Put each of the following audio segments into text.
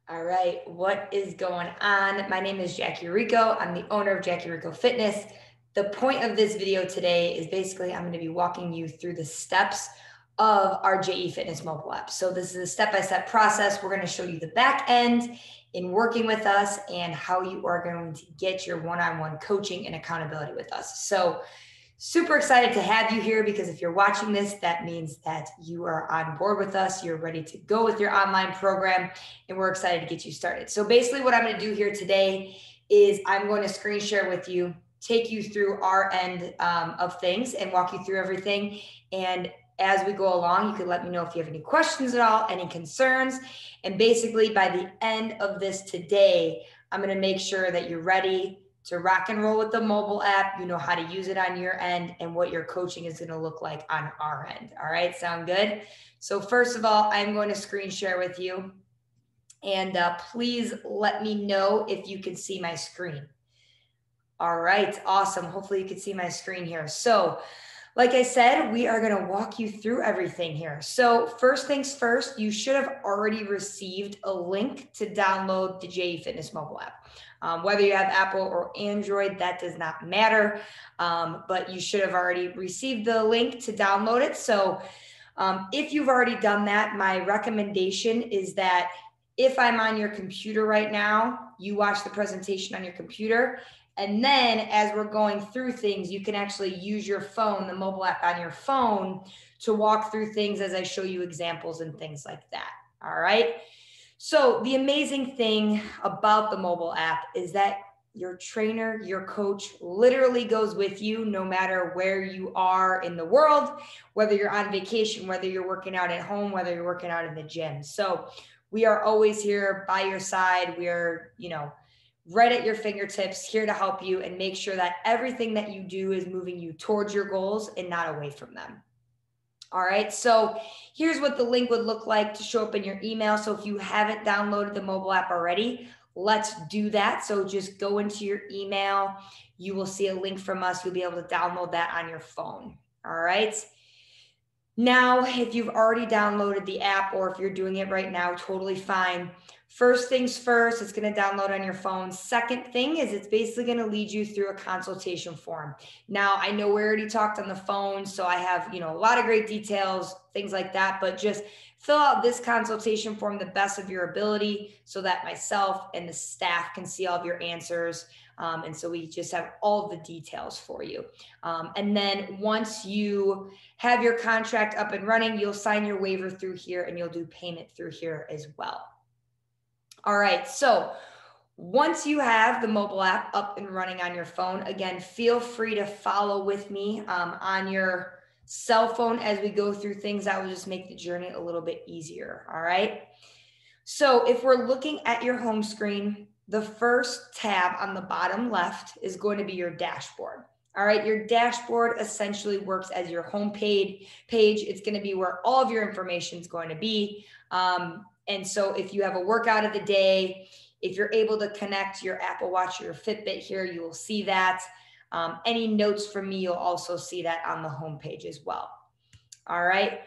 All right, what is going on? My name is Jackie Rico. I'm the owner of Jackie Rico Fitness. The point of this video today is basically I'm going to be walking you through the steps of our JE Fitness mobile app. So this is a step-by-step process. We're going to show you the back end in working with us and how you are going to get your one-on-one coaching and accountability with us. So super excited to have you here because if you're watching this, that means that you are on board with us. You're ready to go with your online program, and we're excited to get you started. So basically what I'm going to do here today is I'm going to screen share with you, take you through our end of things and walk you through everything. And as we go along, you can let me know if you have any questions at all, any concerns. And basically by the end of this today, I'm going to make sure that you're ready to rock and roll with the mobile app. You know how to use it on your end and what your coaching is going to look like on our end. All right, sound good? So first of all, I'm going to screen share with you, and please let me know if you can see my screen. All right, awesome. Hopefully you can see my screen here. So like I said, we are going to walk you through everything here. So first things first, you should have already received a link to download the JE Fitness mobile app. Whether you have Apple or Android, that does not matter, but you should have already received the link to download it. So if you've already done that, my recommendation is that if I'm on your computer right now, you watch the presentation on your computer. And then as we're going through things, you can actually use your phone, the mobile app on your phone, to walk through things as I show you examples and things like that. All right. So the amazing thing about the mobile app is that your trainer, your coach literally goes with you no matter where you are in the world, whether you're on vacation, whether you're working out at home, whether you're working out in the gym. So we are always here by your side. We're, right at your fingertips, here to help you and make sure that everything that you do is moving you towards your goals and not away from them. All right, so here's what the link would look like to show up in your email. So if you haven't downloaded the mobile app already, let's do that. So just go into your email. You will see a link from us. You'll be able to download that on your phone. All right. Now, if you've already downloaded the app or if you're doing it right now, totally fine. First things first, it's going to download on your phone. Second thing is it's basically going to lead you through a consultation form. Now, I know we already talked on the phone, so I have, a lot of great details, things like that, but just fill out this consultation form the best of your ability so that myself and the staff can see all of your answers. And so we just have all the details for you. And then once you have your contract up and running, you'll sign your waiver through here and you'll do payment through here as well. All right, so once you have the mobile app up and running on your phone, again, feel free to follow with me on your cell phone as we go through things. That will just make the journey a little bit easier, all right? So if we're looking at your home screen, the first tab on the bottom left is going to be your dashboard. All right, your dashboard essentially works as your home page. It's going to be where all of your information is going to be. And so if you have a workout of the day, if you're able to connect your Apple Watch or your Fitbit here, you will see that. Any notes from me, you'll also see that on the home page as well. All right.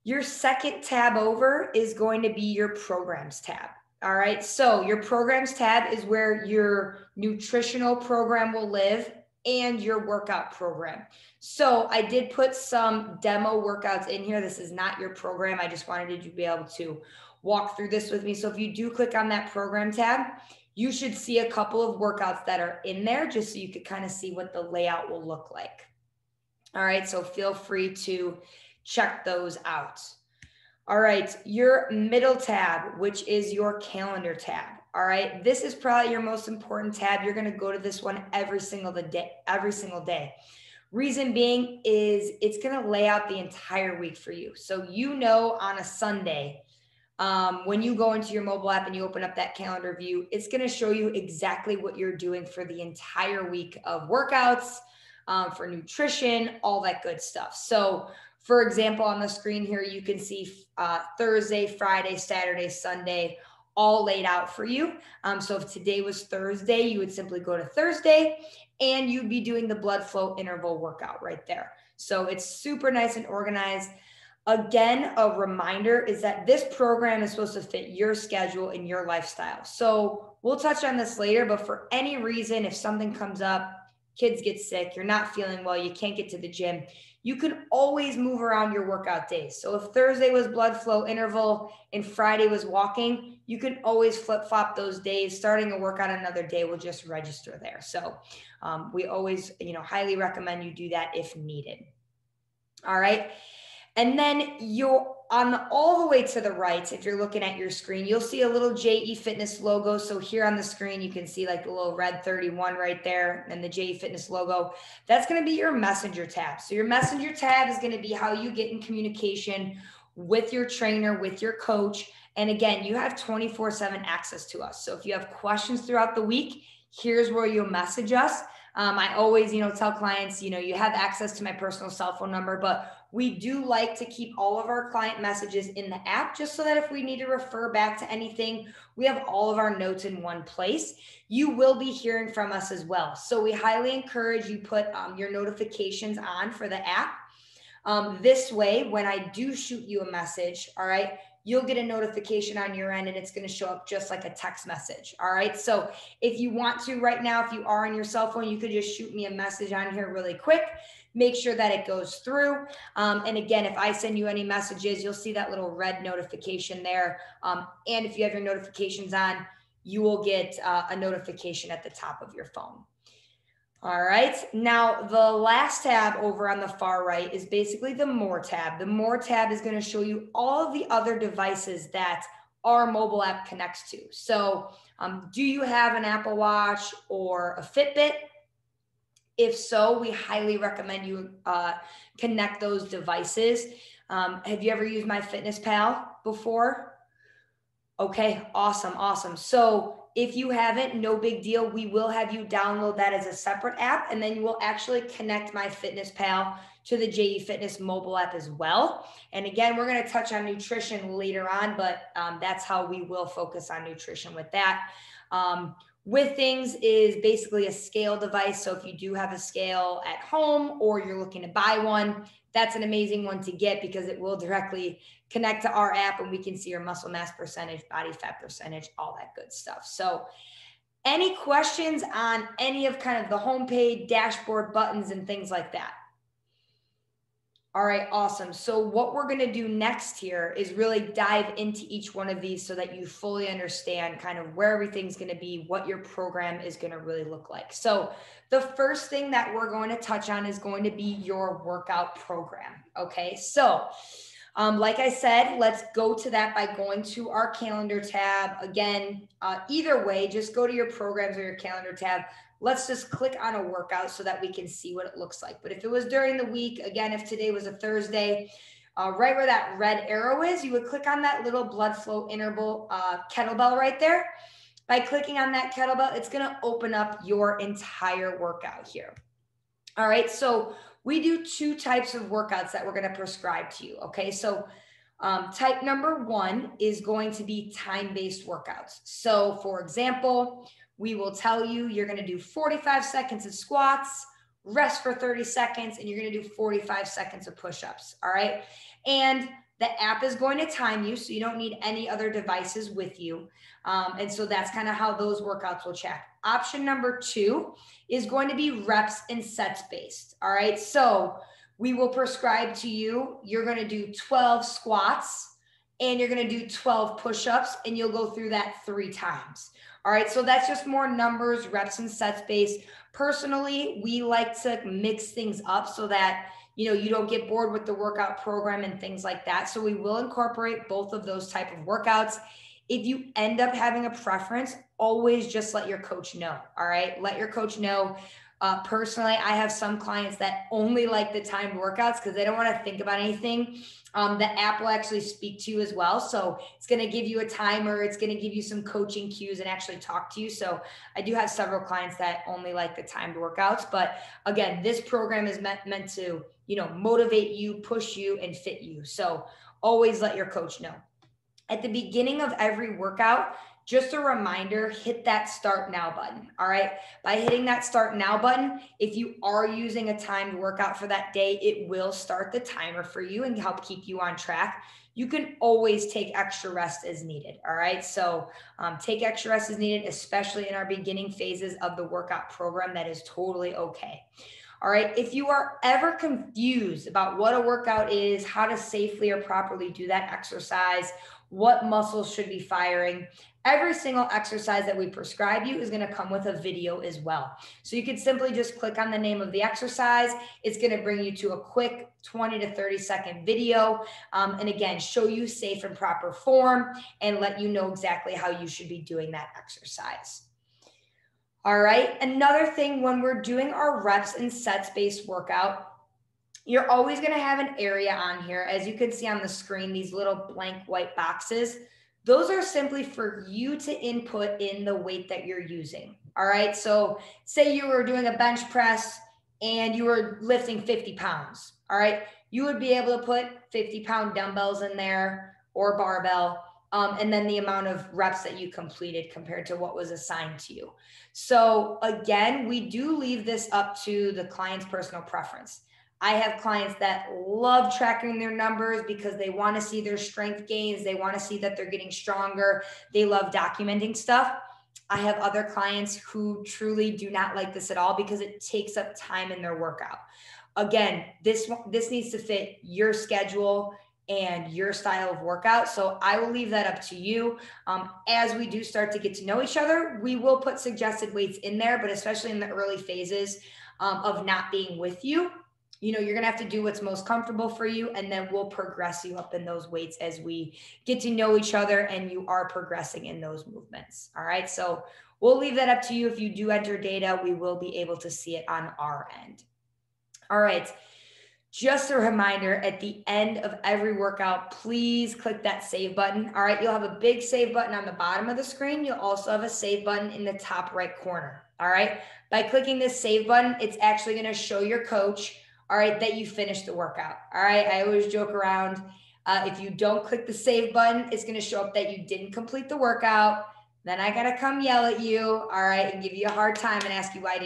Your second tab over is going to be your programs tab. All right. So your programs tab is where your nutritional program will live and your workout program. So I did put some demo workouts in here. This is not your program. I just wanted you to be able to walk through this with me. So if you do click on that program tab, you should see a couple of workouts that are in there just so you could kind of see what the layout will look like. All right. So feel free to check those out. All right, your middle tab, which is your calendar tab. All right, this is probably your most important tab. You're going to go to this one every single day. Reason being is it's going to lay out the entire week for you. So on a Sunday, when you go into your mobile app and you open up that calendar view, it's going to show you exactly what you're doing for the entire week of workouts, for nutrition, all that good stuff. So for example, on the screen here, you can see Thursday, Friday, Saturday, Sunday, all laid out for you. So if today was Thursday, you would simply go to Thursday and you'd be doing the blood flow interval workout right there. So it's super nice and organized. Again, a reminder is that this program is supposed to fit your schedule and your lifestyle. So we'll touch on this later, but for any reason, if something comes up, kids get sick, you're not feeling well, you can't get to the gym, you can always move around your workout days. So if Thursday was blood flow interval and Friday was walking, you can always flip flop those days. Starting a workout another day will just register there. So we always, highly recommend you do that if needed. All right. And then you're all the way to the right, if you're looking at your screen, you'll see a little JE Fitness logo. So here on the screen, you can see like the little red 31 right there and the JE Fitness logo. That's going to be your messenger tab. So your messenger tab is going to be how you get in communication with your trainer, with your coach. And again, you have 24/7 access to us. So if you have questions throughout the week, here's where you'll message us. I always, tell clients, you have access to my personal cell phone number, but we do like to keep all of our client messages in the app just so that if we need to refer back to anything, we have all of our notes in one place. You will be hearing from us as well. So we highly encourage you put your notifications on for the app. This way, when I do shoot you a message, all right, you'll get a notification on your end and it's going to show up just like a text message. All right. So if you want to right now, if you are on your cell phone, you could just shoot me a message on here really quick. Make sure that it goes through. And again, if I send you any messages, you'll see that little red notification there. And if you have your notifications on, you will get a notification at the top of your phone. All right. Now, the last tab over on the far right is basically the More tab. The More tab is going to show you all of the other devices that our mobile app connects to. So do you have an Apple Watch or a Fitbit? If so, we highly recommend you connect those devices. Have you ever used MyFitnessPal before? Okay, awesome. So if you haven't, no big deal. We will have you download that as a separate app, and then you will actually connect MyFitnessPal to the JE Fitness mobile app as well. And again, we're going to touch on nutrition later on, but that's how we will focus on nutrition with that. With Things is basically a scale device. So if you do have a scale at home or you're looking to buy one, that's an amazing one to get because it will directly connect to our app and we can see your muscle mass percentage, body fat percentage, all that good stuff. So any questions on any of kind of the homepage, dashboard, buttons, and things like that? All right, awesome. So what we're going to do next here is really dive into each one of these so that you fully understand kind of where everything's going to be, what your program is going to really look like. So the first thing that we're going to touch on is going to be your workout program. Okay, so like I said, let's go to that by going to our calendar tab. Again, either way, just go to your programs or your calendar tab. Let's just click on a workout so that we can see what it looks like. But if it was during the week, again, if today was a Thursday, right where that red arrow is, you would click on that little blood flow interval kettlebell right there. By clicking on that kettlebell, it's going to open up your entire workout here. All right, so we do two types of workouts that we're going to prescribe to you. Okay, so type number one is going to be time-based workouts. So for example, we will tell you you're going to do 45 seconds of squats, rest for 30 seconds, and you're going to do 45 seconds of push-ups. All right, and the app is going to time you, so you don't need any other devices with you. And so that's kind of how those workouts will check. Option number two is going to be reps and sets based. All right, so we will prescribe to you, you're going to do 12 squats and you're going to do 12 push-ups and you'll go through that 3 times. All right, so that's just more numbers, reps and sets based. Personally, we like to mix things up so that you don't get bored with the workout program and things like that. So we will incorporate both of those type of workouts. If you end up having a preference, always just let your coach know. All right, let your coach know. Personally, I have some clients that only like the timed workouts because they don't want to think about anything. The app will actually speak to you as well. So it's going to give you a timer. It's going to give you some coaching cues and actually talk to you. So I do have several clients that only like the timed workouts. But again, this program is meant to, motivate you, push you, and fit you. So always let your coach know. At the beginning of every workout, just a reminder, hit that start now button. All right. By hitting that start now button, if you are using a timed workout for that day, it will start the timer for you and help keep you on track. You can always take extra rest as needed. All right. So take extra rest as needed, especially in our beginning phases of the workout program. That is totally okay. All right. If you are ever confused about what a workout is, how to safely or properly do that exercise, what muscles should be firing, every single exercise that we prescribe you is going to come with a video as well. So you can simply just click on the name of the exercise. It's going to bring you to a quick 20 to 30-second video. And again, show you safe and proper form and let you know exactly how you should be doing that exercise. All right. Another thing, when we're doing our reps and sets-based workout, you're always going to have an area on here. As you can see on the screen, these little blank white boxes, those are simply for you to input in the weight that you're using. All right. So say you were doing a bench press and you were lifting 50 pounds. All right. You would be able to put 50-pound dumbbells in there or barbell. And then the amount of reps that you completed compared to what was assigned to you. So again, we do leave this up to the client's personal preference. I have clients that love tracking their numbers because they want to see their strength gains. They want to see that they're getting stronger. They love documenting stuff. I have other clients who truly do not like this at all because it takes up time in their workout. Again, this needs to fit your schedule and your style of workout. So I will leave that up to you. As we do start to get to know each other, we will put suggested weights in there, but especially in the early phases of not being with you, you're going to have to do what's most comfortable for you. And then we'll progress you up in those weights as we get to know each other and you are progressing in those movements. All right. So we'll leave that up to you. If you do enter data, we will be able to see it on our end. All right. Just a reminder, at the end of every workout, please click that save button. All right, you'll have a big save button on the bottom of the screen. You'll also have a save button in the top right corner. All right, by clicking this save button, it's actually going to show your coach, all right, that you finished the workout. All right, I always joke around. If you don't click the save button, it's going to show up that you didn't complete the workout. Then I got to come yell at you, all right, and give you a hard time and ask you why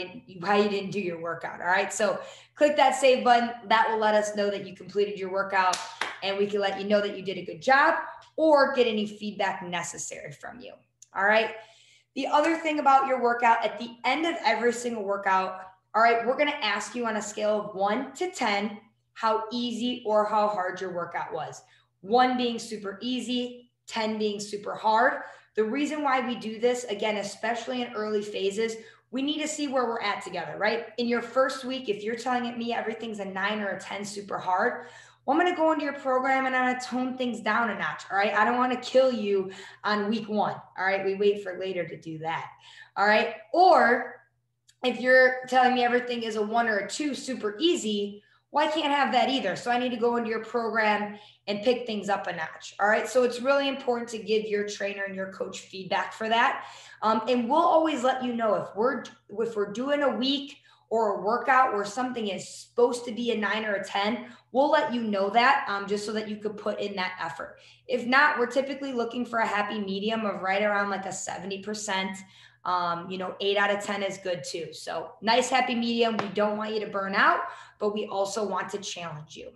you didn't do your workout, all right? So click that save button. That will let us know that you completed your workout, and we can let you know that you did a good job or get any feedback necessary from you, all right? The other thing about your workout, at the end of every single workout, all right, we're going to ask you on a scale of 1 to 10 how easy or how hard your workout was. 1 being super easy, 10 being super hard. The reason why we do this, again, especially in early phases, we need to see where we're at together, right? In your first week, if you're telling me everything's a 9 or a 10 super hard, well, I'm going to go into your program and I'm going to tone things down a notch, all right? I don't want to kill you on week 1, all right? We wait for later to do that, all right? Or if you're telling me everything is a 1 or a 2 super easy, well, I can't have that either. So I need to go into your program and pick things up a notch. All right. So it's really important to give your trainer and your coach feedback for that. And we'll always let you know if we're doing a week or a workout where something is supposed to be a 9 or a 10, we'll let you know that just so that you could put in that effort. If not, we're typically looking for a happy medium of right around like a 70%. 8 out of 10 is good too. So nice, happy medium. We don't want you to burn out, but we also want to challenge you.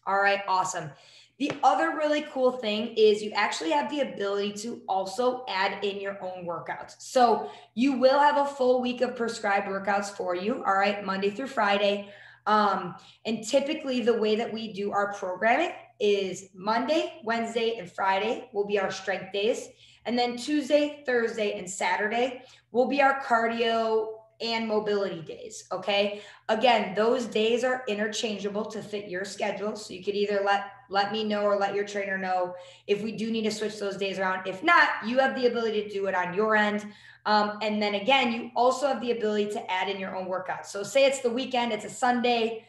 All right, awesome. The other really cool thing is you actually have the ability to also add in your own workouts. So you will have a full week of prescribed workouts for you. All right, Monday through Friday. And typically the way that we do our programming is Monday, Wednesday, and Friday will be our strength days. And then Tuesday, Thursday, and Saturday will be our cardio and mobility days, okay? Again, those days are interchangeable to fit your schedule. So you could either let me know or let your trainer know if we do need to switch those days around. If not, you have the ability to do it on your end. And then again, you also have the ability to add in your own workouts. So say it's the weekend, it's a Sunday.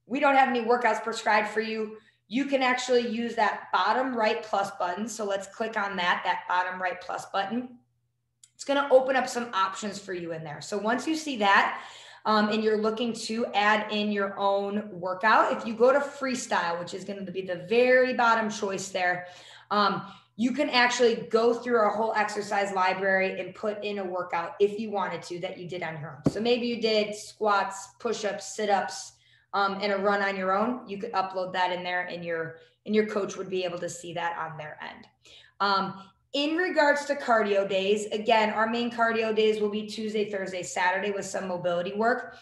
We don't have any workouts prescribed for you. You can actually use that bottom right plus button. So let's click on that bottom right plus button. It's going to open up some options for you in there. So once you see that, and you're looking to add in your own workout, if you go to freestyle, which is going to be the very bottom choice there, you can actually go through our whole exercise library and put in a workout if you wanted to that you did on your own. So maybe you did squats, push-ups, sit-ups, and a run on your own. You could upload that in there, and your coach would be able to see that on their end. In regards to cardio days, again, our main cardio days will be Tuesday, Thursday, Saturday with some mobility work.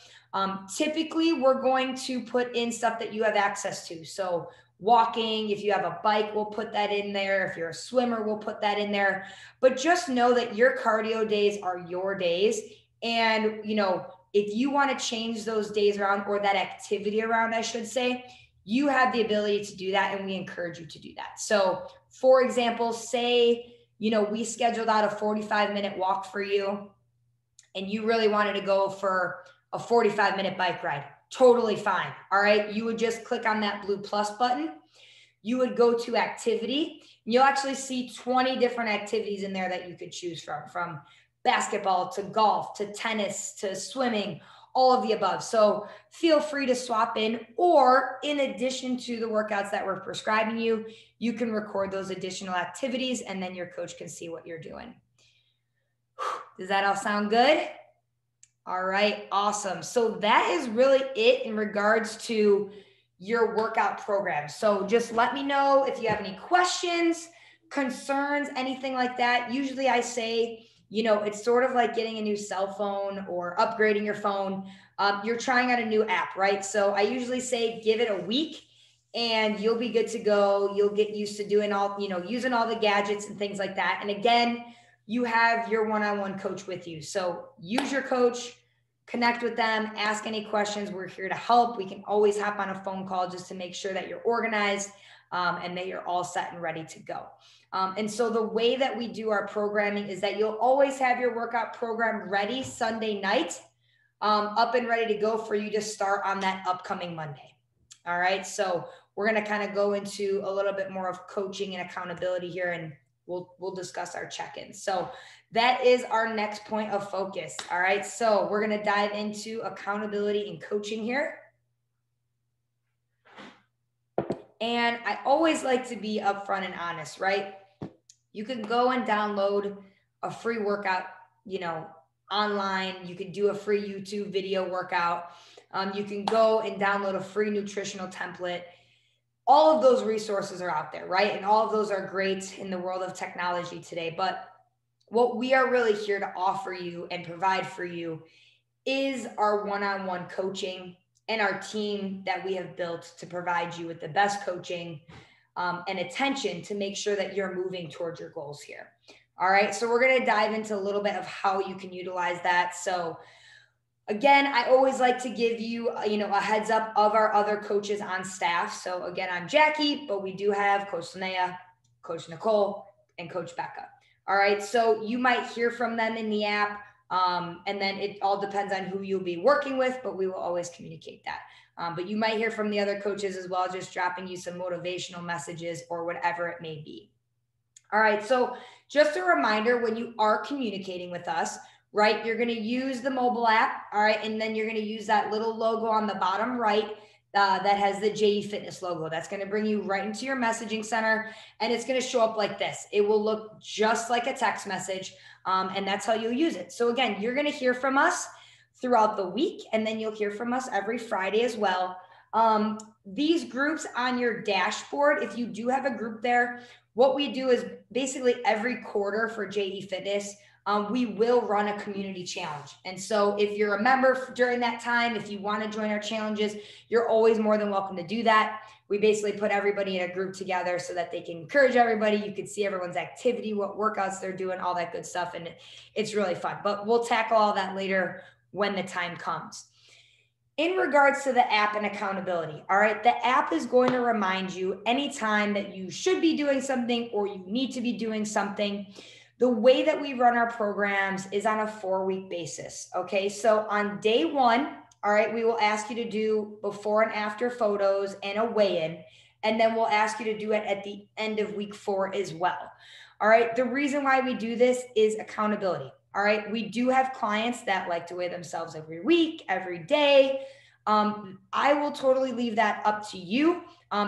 Typically, we're going to put in stuff that you have access to. So walking, if you have a bike, we'll put that in there. If you're a swimmer, we'll put that in there. But just know that your cardio days are your days. And, if you want to change those days around, or that activity around, I should say, you have the ability to do that, and we encourage you to do that. So, for example, say, we scheduled out a 45-minute walk for you, and you really wanted to go for a 45-minute bike ride. Totally fine. All right. You would just click on that blue plus button. You would go to activity. You'll actually see 20 different activities in there that you could choose from basketball to golf to tennis to swimming, all of the above. So feel free to swap in, or in addition to the workouts that we're prescribing you, you can record those additional activities, and then your coach can see what you're doing. Does that all sound good? All right, awesome. So that is really it in regards to your workout program. So just let me know if you have any questions, concerns, anything like that. Usually I say, it's sort of like getting a new cell phone or upgrading your phone. You're trying out a new app, right? So I usually say, give it a week and you'll be good to go. You'll get used to doing using all the gadgets and things like that. And again, you have your one-on-one coach with you. So use your coach, connect with them, ask any questions. We're here to help. We can always hop on a phone call just to make sure that you're organized and that you're all set and ready to go. And so the way that we do our programming is that you'll always have your workout program ready Sunday night, up and ready to go for you to start on that upcoming Monday. All right. So we're going to kind of go into a little bit more of coaching and accountability here, and we'll discuss our check-ins. So that is our next point of focus. All right. So we're going to dive into accountability and coaching here. And I always like to be upfront and honest, right? You can go and download a free workout, online. You can do a free YouTube video workout. You can go and download a free nutritional template. All of those resources are out there, right? And all of those are great in the world of technology today. But what we are really here to offer you and provide for you is our one-on-one coaching and our team that we have built to provide you with the best coaching and attention to make sure that you're moving towards your goals here. All right. So we're going to dive into a little bit of how you can utilize that. So again, I always like to give you, a heads up of our other coaches on staff. So again, I'm Jackie, but we do have Coach Linnea, Coach Nicole, and Coach Becca. All right. So you might hear from them in the app. And then it all depends on who you'll be working with, but we will always communicate that. But you might hear from the other coaches as well, just dropping you some motivational messages or whatever it may be. All right. So just a reminder, when you are communicating with us, right, you're going to use the mobile app. All right. And then you're going to use that little logo on the bottom right that has the JE Fitness logo. That's going to bring you right into your messaging center, and it's going to show up like this. It will look just like a text message, and that's how you'll use it. So again, you're going to hear from us throughout the week, and then you'll hear from us every Friday as well. These groups on your dashboard, if you do have a group there, what we do is basically every quarter for JE Fitness, we will run a community challenge. And so if you're a member during that time, if you want to join our challenges, you're always more than welcome to do that. We basically put everybody in a group together so that they can encourage everybody. You can see everyone's activity, what workouts they're doing, all that good stuff. And it's really fun, but we'll tackle all that later when the time comes. In regards to the app and accountability, all right, the app is going to remind you anytime that you should be doing something or you need to be doing something. The way that we run our programs is on a 4-week basis. Okay. So on day 1, all right, we will ask you to do before and after photos and a weigh-in. And then we'll ask you to do it at the end of week 4 as well. All right. The reason why we do this is accountability. All right. We do have clients that like to weigh themselves every week, every day. I will totally leave that up to you.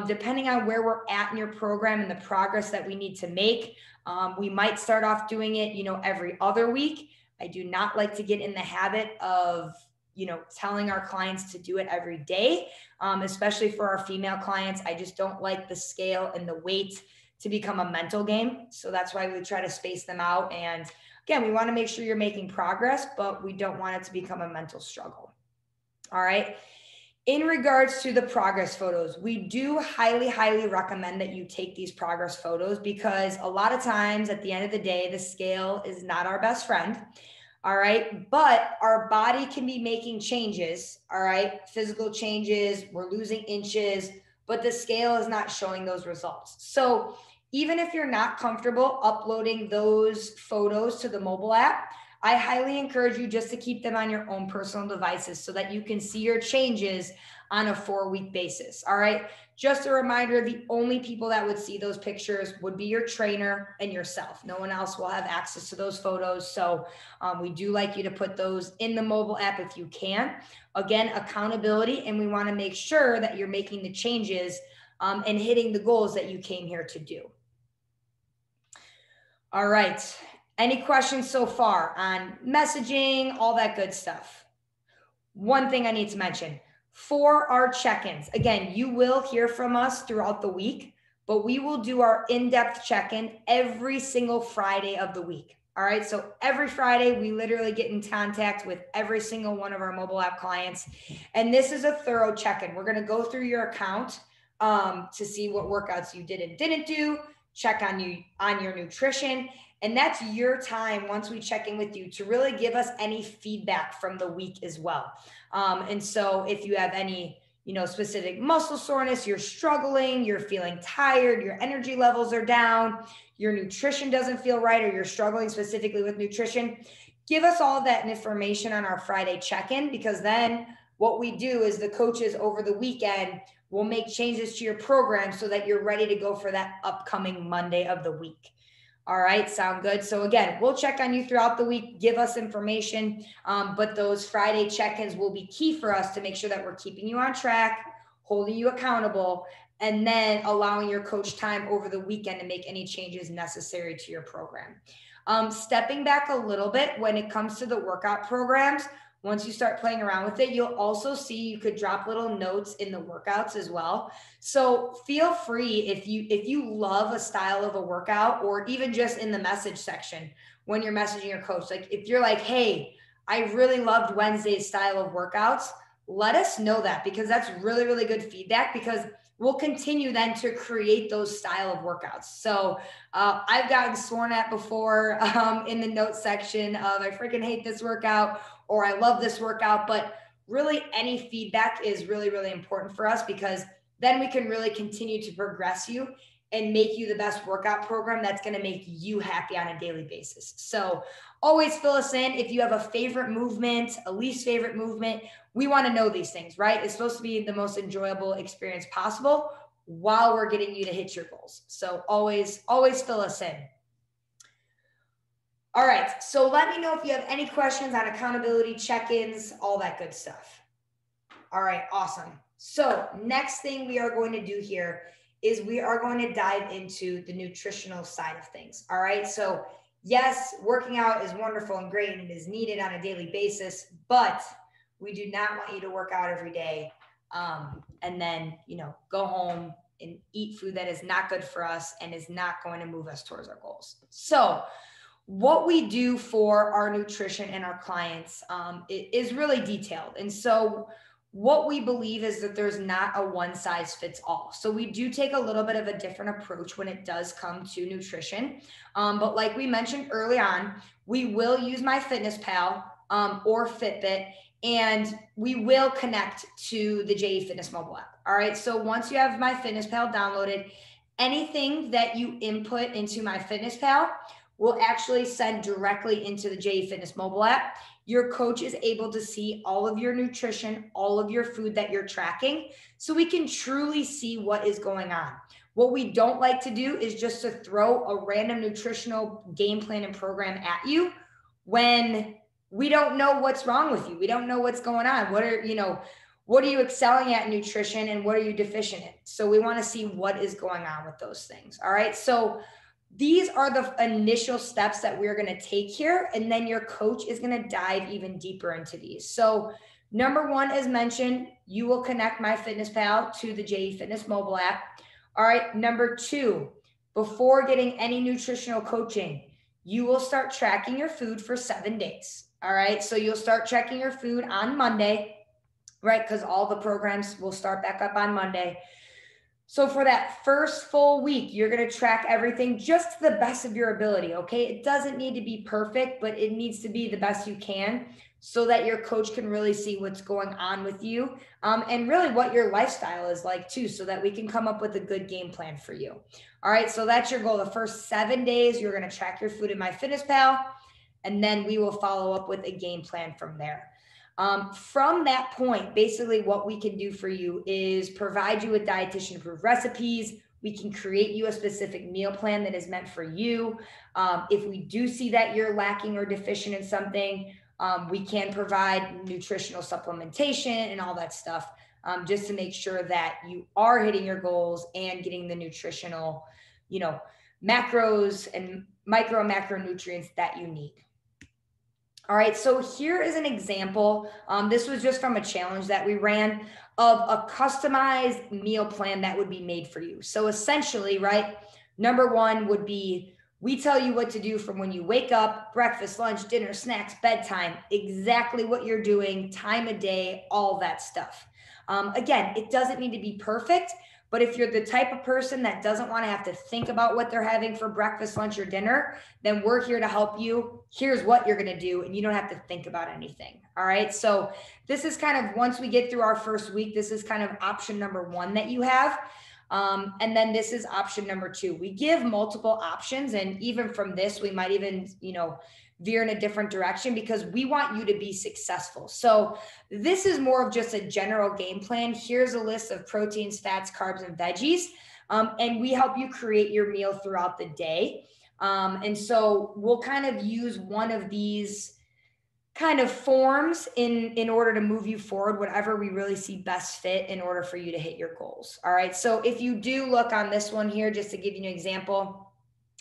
Depending on where we're at in your program and the progress that we need to make. We might start off doing it, every other week. I do not like to get in the habit of, telling our clients to do it every day, especially for our female clients. I just don't like the scale and the weight to become a mental game. So that's why we try to space them out. And again, we want to make sure you're making progress, but we don't want it to become a mental struggle. All right. In regards to the progress photos, we do highly, highly recommend that you take these progress photos because a lot of times at the end of the day, the scale is not our best friend. All right. But our body can be making changes. All right. Physical changes. We're losing inches, but the scale is not showing those results. So even if you're not comfortable uploading those photos to the mobile app, I highly encourage you just to keep them on your own personal devices so that you can see your changes on a 4-week basis. All right. Just a reminder, the only people that would see those pictures would be your trainer and yourself. No one else will have access to those photos. So we do like you to put those in the mobile app if you can. Again, accountability, and we want to make sure that you're making the changes and hitting the goals that you came here to do. All right. Any questions so far on messaging, all that good stuff? One thing I need to mention for our check-ins, again, you will hear from us throughout the week, but we will do our in-depth check-in every single Friday of the week. All right. So every Friday, we literally get in contact with every single one of our mobile app clients. And this is a thorough check-in. We're going to go through your account to see what workouts you did and didn't do, check on your nutrition. And that's your time once we check in with you to really give us any feedback from the week as well. And so if you have any, specific muscle soreness, you're struggling, you're feeling tired, your energy levels are down, your nutrition doesn't feel right, or you're struggling specifically with nutrition, give us all that information on our Friday check-in, because then what we do is the coaches over the weekend will make changes to your program so that you're ready to go for that upcoming Monday of the week. All right, sound good? So again, we'll check on you throughout the week, give us information, but those Friday check-ins will be key for us to make sure that we're keeping you on track, holding you accountable, and then allowing your coach time over the weekend to make any changes necessary to your program. Stepping back a little bit when it comes to the workout programs, once you start playing around with it, you'll also see you could drop little notes in the workouts as well. So feel free if you love a style of a workout, or even just in the message section when you're messaging your coach, like if you're like, hey, I really loved Wednesday's style of workouts, let us know that, because that's really, really good feedback, because we'll continue then to create those style of workouts. So I've gotten sworn at before in the notes section of I freaking hate this workout, or I love this workout. But really any feedback is really, really important for us, because then we can really continue to progress you and make you the best workout program that's going to make you happy on a daily basis. So always fill us in. If you have a favorite movement, a least favorite movement, we want to know these things, right? It's supposed to be the most enjoyable experience possible while we're getting you to hit your goals. So always fill us in. All right. So let me know if you have any questions on accountability, check-ins, all that good stuff. All right. Awesome. So next thing we are going to do here is we are going to dive into the nutritional side of things. All right. So yes, working out is wonderful and great, and it is needed on a daily basis, but we do not want you to work out every day and then, go home and eat food that is not good for us and is not going to move us towards our goals. So what we do for our nutrition and our clients is really detailed. And so what we believe is that there's not a one size fits all. So we do take a little bit of a different approach when it does come to nutrition. But like we mentioned early on, we will use MyFitnessPal or Fitbit, and we will connect to the JE Fitness mobile app. All right. So once you have MyFitnessPal downloaded, anything that you input into MyFitnessPal will actually send directly into the JE Fitness mobile app. Your coach is able to see all of your nutrition, all of your food that you're tracking, so we can truly see what is going on. What we don't like to do is just to throw a random nutritional game plan and program at you when we don't know what's wrong with you. We don't know what's going on. What are you excelling at in nutrition and what are you deficient in? So we want to see what is going on with those things. All right. So these are the initial steps that we're going to take here. And then your coach is going to dive even deeper into these. So number one, as mentioned, you will connect MyFitnessPal to the JE Fitness mobile app. All right. Number two, before getting any nutritional coaching, you will start tracking your food for 7 days. All right. So you'll start checking your food on Monday, right? Because all the programs will start back up on Monday. So for that first full week, you're going to track everything just to the best of your ability. Okay. It doesn't need to be perfect, but it needs to be the best you can so that your coach can really see what's going on with you, and really what your lifestyle is like too, so that we can come up with a good game plan for you. All right. So that's your goal. The first 7 days, you're going to track your food in MyFitnessPal, and then we will follow up with a game plan from there. From that point, basically what we can do for you is provide you with dietitian approved recipes. We can create you a specific meal plan that is meant for you. If we do see that you're lacking or deficient in something, we can provide nutritional supplementation and all that stuff, just to make sure that you are hitting your goals and getting the nutritional, macros and macronutrients that you need. All right, so here is an example. This was just from a challenge that we ran of a customized meal plan that would be made for you. So essentially, right, number one would be, we tell you what to do from when you wake up, breakfast, lunch, dinner, snacks, bedtime, exactly what you're doing, time of day, all that stuff. Again, it doesn't need to be perfect, but if you're the type of person that doesn't want to have to think about what they're having for breakfast, lunch, or dinner, then we're here to help you. Here's what you're going to do, and you don't have to think about anything. All right. So this is kind of, once we get through our first week, this is kind of option number one that you have. And then this is option number two. We give multiple options. And even from this, we might even, veer in a different direction because we want you to be successful. So this is more of just a general game plan. Here's a list of proteins, fats, carbs, and veggies. And we help you create your meal throughout the day. And so we'll kind of use one of these kind of forms in order to move you forward, whatever we really see best fit in order for you to hit your goals. All right. So if you do look on this one here, just to give you an example,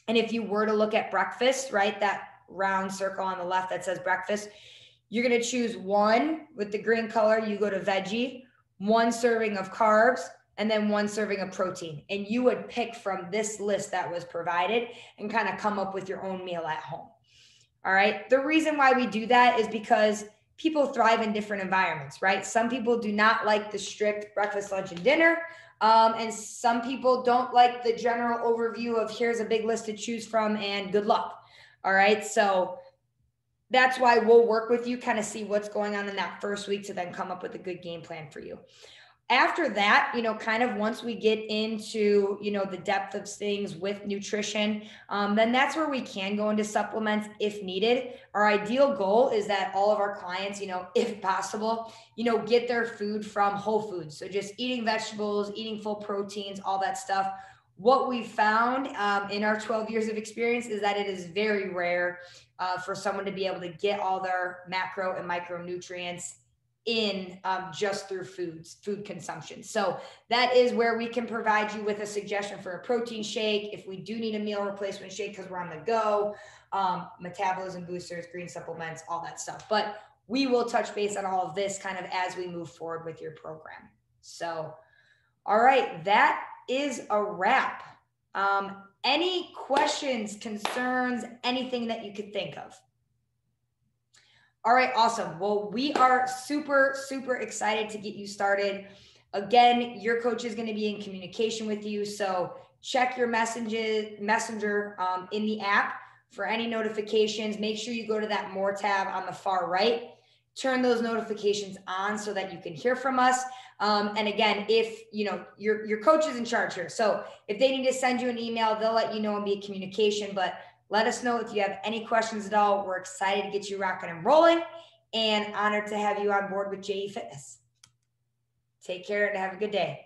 and if you were to look at breakfast, right, that round circle on the left that says breakfast, you're going to choose one with the green color. You go to veggie, 1 serving of carbs, and then 1 serving of protein. And you would pick from this list that was provided and kind of come up with your own meal at home. All right. The reason why we do that is because people thrive in different environments, right? Some people do not like the strict breakfast, lunch, and dinner. And some people don't like the general overview of here's a big list to choose from and good luck. All right. So that's why we'll work with you, kind of see what's going on in that first week to then come up with a good game plan for you. After that, kind of once we get into, the depth of things with nutrition, then that's where we can go into supplements if needed. Our ideal goal is that all of our clients, if possible, get their food from whole foods. So just eating vegetables, eating full proteins, all that stuff. What we found in our 12 years of experience is that it is very rare for someone to be able to get all their macro and micronutrients in just through food consumption. So that is where we can provide you with a suggestion for a protein shake. If we do need a meal replacement shake because we're on the go, metabolism boosters, green supplements, all that stuff. But we will touch base on all of this kind of as we move forward with your program. So, all right, that is a wrap. Any questions, concerns, anything that you could think of? All right, awesome. Well, we are super, super excited to get you started. Again, your coach is going to be in communication with you. So check your messenger in the app for any notifications. Make sure you go to that More tab on the far right. Turn those notifications on so that you can hear from us. And again, if your coach is in charge here, so if they need to send you an email, they'll let you know and be in communication. But let us know if you have any questions at all. We're excited to get you rocking and rolling, and honored to have you on board with JE Fitness. Take care and have a good day.